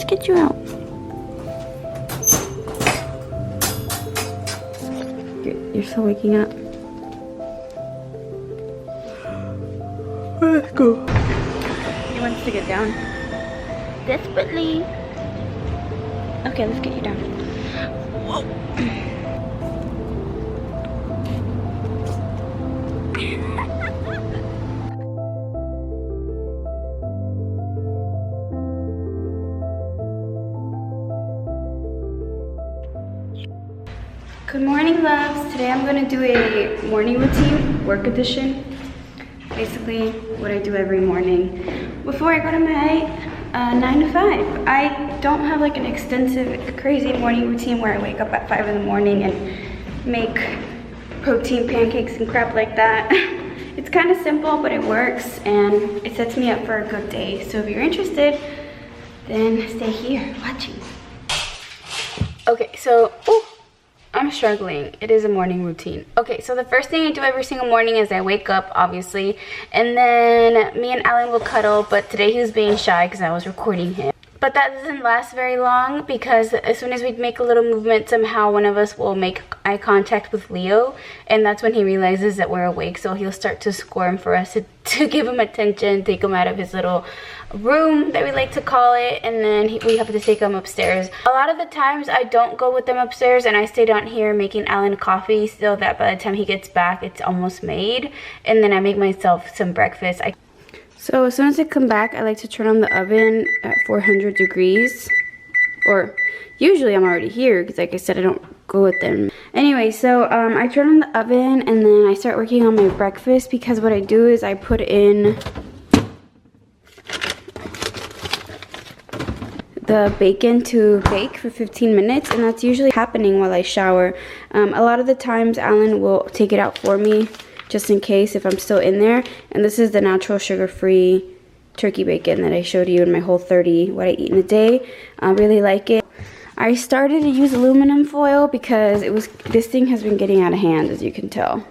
Let's get you out. You're still waking up. Let's go. He wants to get down desperately. Okay, let's get you down. Whoa. Good morning, loves. Today I'm going to do a morning routine, work edition. Basically what I do every morning before I go to my 9 to 5. I don't have like an extensive, crazy morning routine where I wake up at 5 in the morning and make protein pancakes and crap like that. It's kind of simple, but it works and it sets me up for a good day. So if you're interested, then stay here watching. Okay, so, I'm struggling. It is a morning routine. Okay, so the first thing I do every single morning is I wake up, obviously, and then me and Alan will cuddle, but today he was being shy because I was recording him. But that doesn't last very long because as soon as we make a little movement, somehow one of us will make eye contact with Leo, and that's when he realizes that we're awake, so he'll start to squirm for us to give him attention, take him out of his little room that we like to call it, and then we have to take him upstairs. A lot of the times I don't go with them upstairs and I stay down here making Alan coffee so that by the time he gets back it's almost made, and then I make myself some breakfast. So as soon as I come back, I like to turn on the oven at 400 degrees, or usually I'm already here because like I said, I don't go with them. Anyway, so I turn on the oven and then I start working on my breakfast, because what I do is I put in the bacon to bake for 15 minutes, and that's usually happening while I shower. A lot of the times Alan will take it out for me just in case if I'm still in there. And this is the natural sugar-free turkey bacon that I showed you in my Whole30 what I eat in a day. I really like it. I started to use aluminum foil because this thing has been getting out of hand, as you can tell.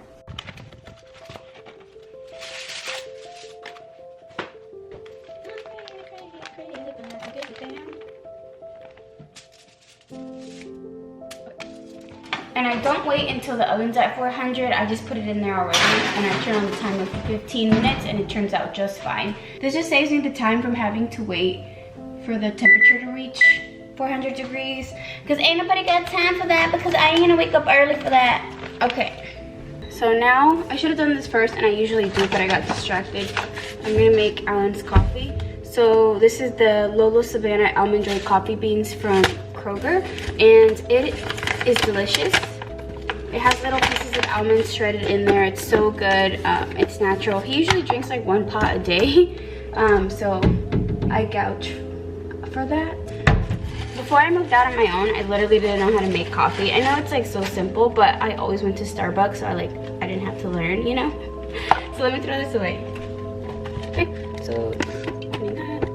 And I don't wait until the oven's at 400, I just put it in there already, and I turn on the timer for 15 minutes and it turns out just fine. This just saves me the time from having to wait for the temperature to reach 400 degrees, because ain't nobody got time for that, because I ain't gonna wake up early for that. Okay, so now, I should have done this first, and I usually do, but I got distracted. I'm gonna make Alan's coffee. So this is the Lolo Savannah Almond Joy coffee beans from Kroger, and it is delicious. It has little pieces of almonds shredded in there. It's so good. It's natural. He usually drinks like 1 pot a day, so I gouge for that. Before I moved out on my own, I literally didn't know how to make coffee. I know it's like so simple, but I always went to Starbucks, so I didn't have to learn, you know? So let me throw this away. Okay, so clean that.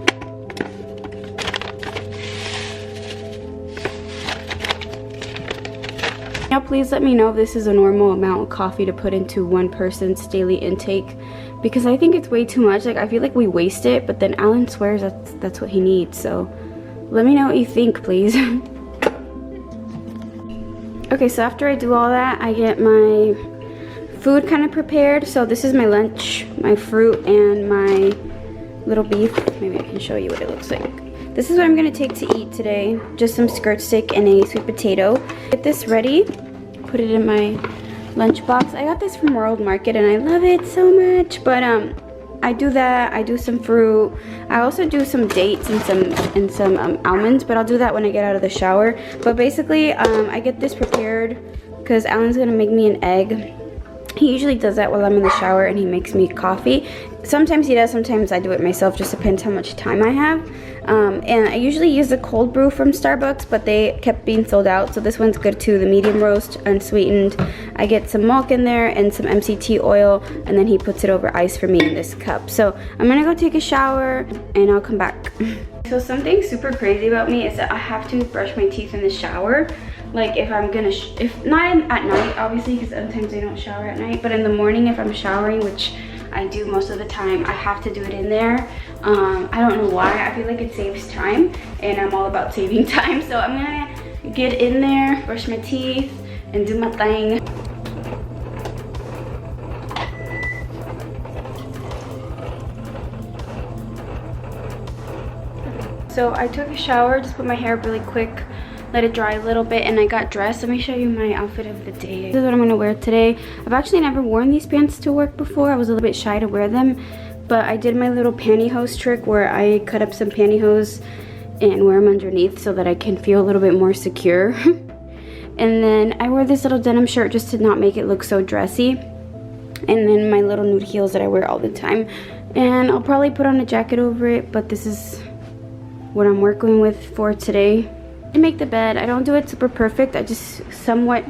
Now please let me know if this is a normal amount of coffee to put into one person's daily intake, because I think it's way too much. Like, I feel like we waste it, but then Alan swears that's what he needs. So let me know what you think, please. Okay, so after I do all that, I get my food kind of prepared. So this is my lunch, my fruit, and my little beef. Maybe I can show you what it looks like. This is what I'm gonna take to eat today. Just some skirt steak and a sweet potato. Get this ready, put it in my lunchbox. I got this from World Market and I love it so much. But I do that, I do some fruit. I also do some dates and some almonds, but I'll do that when I get out of the shower. But basically, I get this prepared because Alan's gonna make me an egg. He usually does that while I'm in the shower, and he makes me coffee. Sometimes he does, sometimes I do it myself, just depends how much time I have. And I usually use the cold brew from Starbucks, but they kept being sold out, so this one's good too, the medium roast, unsweetened. I get some milk in there and some MCT oil, and then he puts it over ice for me in this cup. So I'm gonna go take a shower, and I'll come back. So something super crazy about me is that I have to brush my teeth in the shower. Like if I'm gonna, if not at night, obviously, because sometimes I don't shower at night, but in the morning if I'm showering, which I do most of the time. I have to do it in there. I don't know why. I feel like it saves time, and I'm all about saving time. So I'm gonna get in there, brush my teeth, and do my thing. So I took a shower, just put my hair up really quick, let it dry a little bit, and I got dressed. Let me show you my outfit of the day. This is what I'm gonna wear today. I've actually never worn these pants to work before. I was a little bit shy to wear them, but I did my little pantyhose trick where I cut up some pantyhose and wear them underneath so that I can feel a little bit more secure. And then I wear this little denim shirt just to not make it look so dressy. And then my little nude heels that I wear all the time. And I'll probably put on a jacket over it, but this is what I'm working with for today. To make the bed, I don't do it super perfect. I just somewhat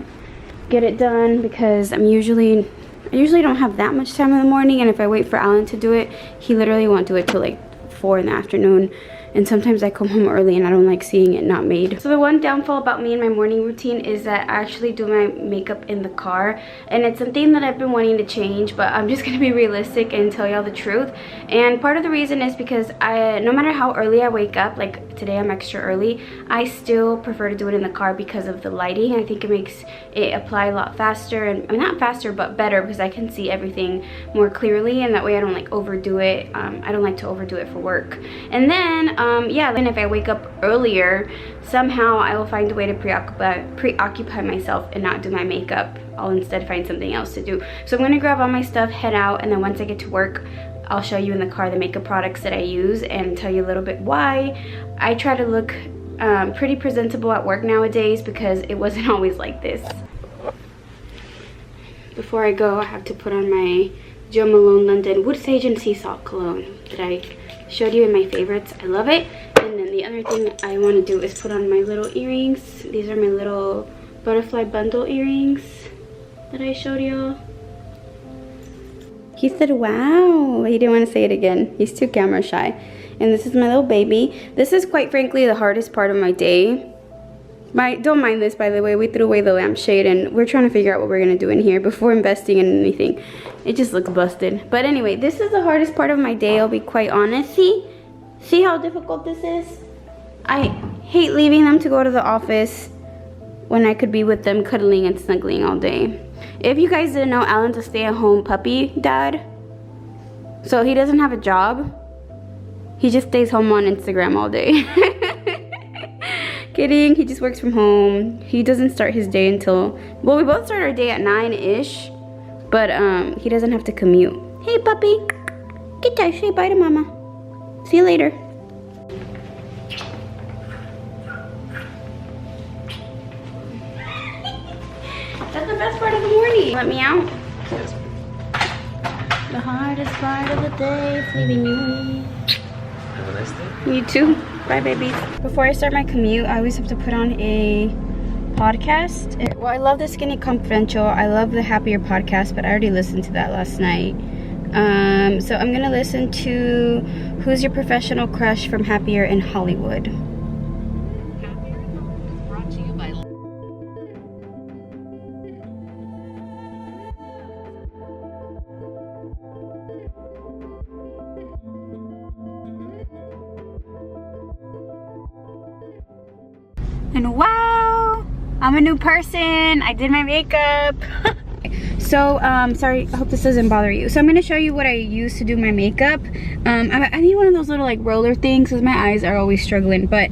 get it done because I usually don't have that much time in the morning, and if I wait for Alan to do it, he literally won't do it till like 4 in the afternoon. And sometimes I come home early and I don't like seeing it not made. So the one downfall about me and my morning routine is that I actually do my makeup in the car, and it's something that I've been wanting to change, but I'm just gonna be realistic and tell y'all the truth. And part of the reason is because no matter how early I wake up, like today I'm extra early, I still prefer to do it in the car because of the lighting. I think it makes it apply a lot faster, and I mean, not faster but better, because I can see everything more clearly, and that way I don't like overdo it. I don't like to overdo it for work. And then yeah, then if I wake up earlier, somehow I will find a way to preoccupy myself and not do my makeup. I'll instead find something else to do. So I'm gonna grab all my stuff, head out, and then once I get to work, I'll show you in the car the makeup products that I use and tell you a little bit why. I try to look pretty presentable at work nowadays because it wasn't always like this. Before I go, I have to put on my Jo Malone London Wood Sage and Sea Salt cologne that I showed you in my favorites. I love it. And then the other thing I want to do is put on my little earrings. These are my little butterfly bundle earrings that I showed y'all. He said, wow. He didn't want to say it again. He's too camera shy. And this is my little baby. This is quite frankly the hardest part of my day. Don't mind this, by the way. We threw away the lampshade and we're trying to figure out what we're going to do in here before investing in anything. It just looks busted. But anyway, this is the hardest part of my day, I'll be quite honest. See how difficult this is? I hate leaving them to go to the office when I could be with them cuddling and snuggling all day. If you guys didn't know, Alan's a stay-at-home puppy dad. So he doesn't have a job. He just stays home on Instagram all day. Kidding, he just works from home. He doesn't start his day until, well, we both start our day at 9-ish, but he doesn't have to commute. Hey puppy, get down, say bye to mama. See you later. That's the best part of the morning. Let me out. The hardest part of the day is leaving you. Have a nice day. You too. Bye, babies. Before I start my commute, I always have to put on a podcast. Well, I love the Skinny Confidential. I love the Happier podcast, but I already listened to that last night. So I'm gonna listen to Who's Your Professional Crush from Happier in Hollywood. Brought to you by And wow, I'm a new person. I did my makeup. So, sorry, I hope this doesn't bother you. So I'm gonna show you what I use to do my makeup. I need one of those little like roller things because my eyes are always struggling. But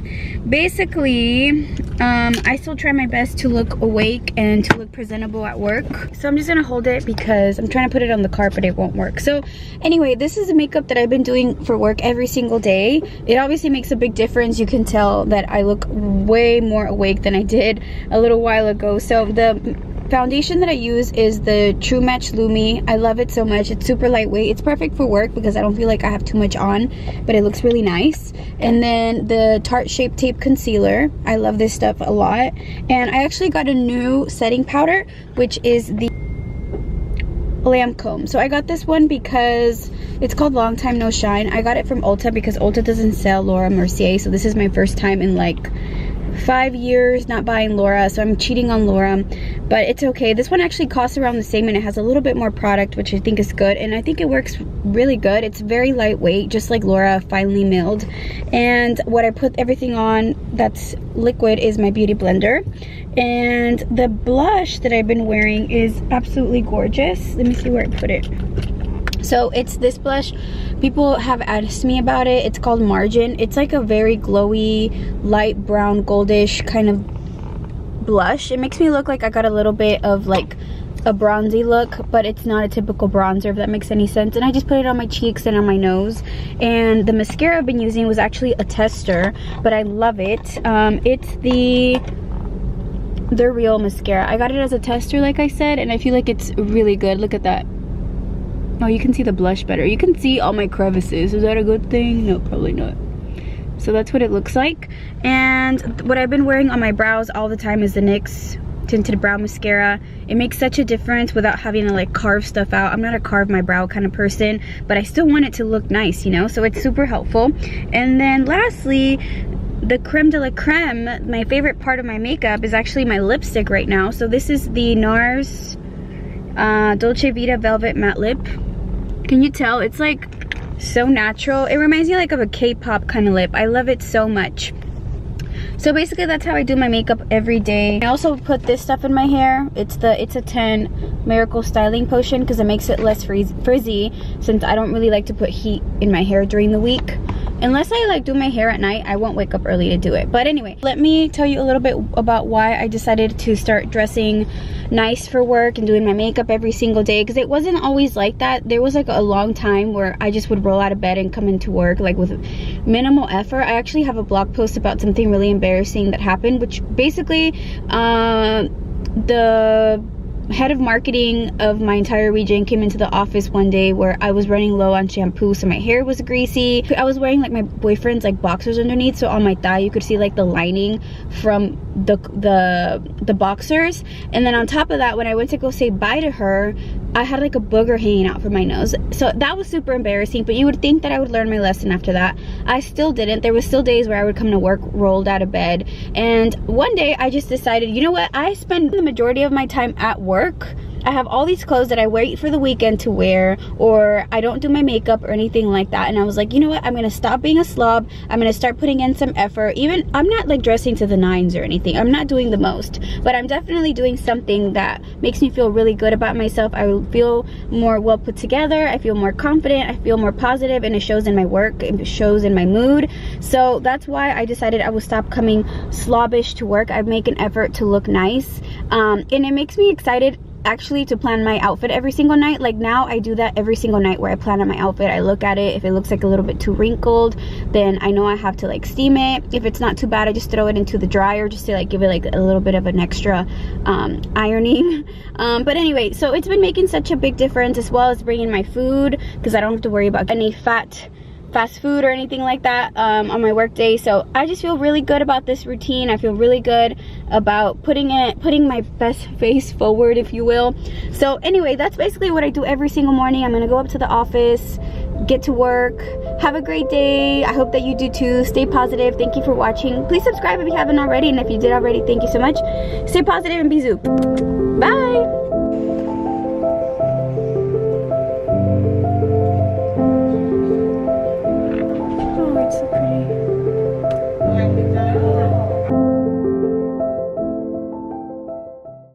basically, I still try my best to look awake and to look presentable at work. So I'm just gonna hold it because I'm trying to put it on the cart, but it won't work. So anyway, this is the makeup that I've been doing for work every single day. It obviously makes a big difference. You can tell that I look way more awake than I did a little while ago. So the foundation that I use is the True Match Lumi. I love it so much. It's super lightweight. It's perfect for work because I don't feel like I have too much on, but it looks really nice. And then the Tarte Shape Tape Concealer. I love this stuff a lot. And I actually got a new setting powder, which is the Lancome. So I got this one because it's called Long Time No Shine. I got it from Ulta because Ulta doesn't sell Laura Mercier. So this is my first time in like 5 years not buying Laura, so I'm cheating on Laura, but it's okay. This one actually costs around the same and it has a little bit more product, which I think is good, and I think it works really good. It's very lightweight, just like Laura, finely milled. And what I put everything on that's liquid is my beauty blender. And the blush that I've been wearing is absolutely gorgeous. Let me see where I put it. So it's this blush. People have asked me about it. It's called Margin. It's like a very glowy, light brown, goldish kind of blush. It makes me look like I got a little bit of like a bronzy look, but it's not a typical bronzer, if that makes any sense. And I just put it on my cheeks and on my nose. And the mascara I've been using was actually a tester, but I love it. It's the Real mascara. I got it as a tester, like I said, and I feel like it's really good. Look at that. Oh, you can see the blush better. You can see all my crevices. Is that a good thing? No, probably not. So that's what it looks like. And what I've been wearing on my brows all the time is the NYX Tinted Brow Mascara. It makes such a difference without having to like carve stuff out. I'm not a carve my brow kind of person, but I still want it to look nice, you know? So it's super helpful. And then lastly, the creme de la creme, my favorite part of my makeup, is actually my lipstick right now. So this is the NARS Dolce Vita Velvet Matte Lip. Can you tell? It's like so natural. It reminds me like of a K-pop kind of lip. I love it so much. So basically that's how I do my makeup every day. I also put this stuff in my hair. It's a 10 Miracle Styling Potion because it makes it less frizzy, since I don't really like to put heat in my hair during the week. Unless I like do my hair at night, I won't wake up early to do it. But anyway, let me tell you a little bit about why I decided to start dressing nice for work and doing my makeup every single day, because it wasn't always like that. There was like a long time where I just would roll out of bed and come into work like with minimal effort. I actually have a blog post about something really embarrassing that happened, which basically the head of marketing of my entire region came into the office one day where I was running low on shampoo, so my hair was greasy. I was wearing like my boyfriend's like boxers underneath, so on my thigh you could see like the lining from the boxers. And then on top of that, when I went to go say bye to her, I had like a booger hanging out from my nose. So that was super embarrassing, but you would think that I would learn my lesson after that. I still didn't. There was still days where I would come to work rolled out of bed, and one day I just decided, you know what, I spend the majority of my time at work. I have all these clothes that I wait for the weekend to wear, or I don't do my makeup or anything like that. And I was like, you know what, I'm gonna stop being a slob. I'm gonna start putting in some effort. Even I'm not like dressing to the nines or anything. I'm not doing the most, but I'm definitely doing something that makes me feel really good about myself. I feel more well put together. I feel more confident. I feel more positive, and it shows in my work. It shows in my mood. So that's why I decided I would stop coming slobbish to work. I make an effort to look nice, and it makes me excited actually to plan my outfit every single night. Like now I do that every single night, where I plan on my outfit. I look at it. If it looks like a little bit too wrinkled, then I know I have to like steam it. If it's not too bad, I just throw it into the dryer just to like give it like a little bit of an extra ironing. But anyway, so it's been making such a big difference, as well as bringing my food, because I don't have to worry about any fast food or anything like that on my work day. So I just feel really good about this routine. I feel really good about putting my best face forward, if you will. So anyway, that's basically what I do every single morning. I'm gonna go up to the office, get to work. Have a great day. I hope that you do too. Stay positive. Thank you for watching. Please subscribe if you haven't already, and if you did already, thank you so much. Stay positive and bisous. Bye.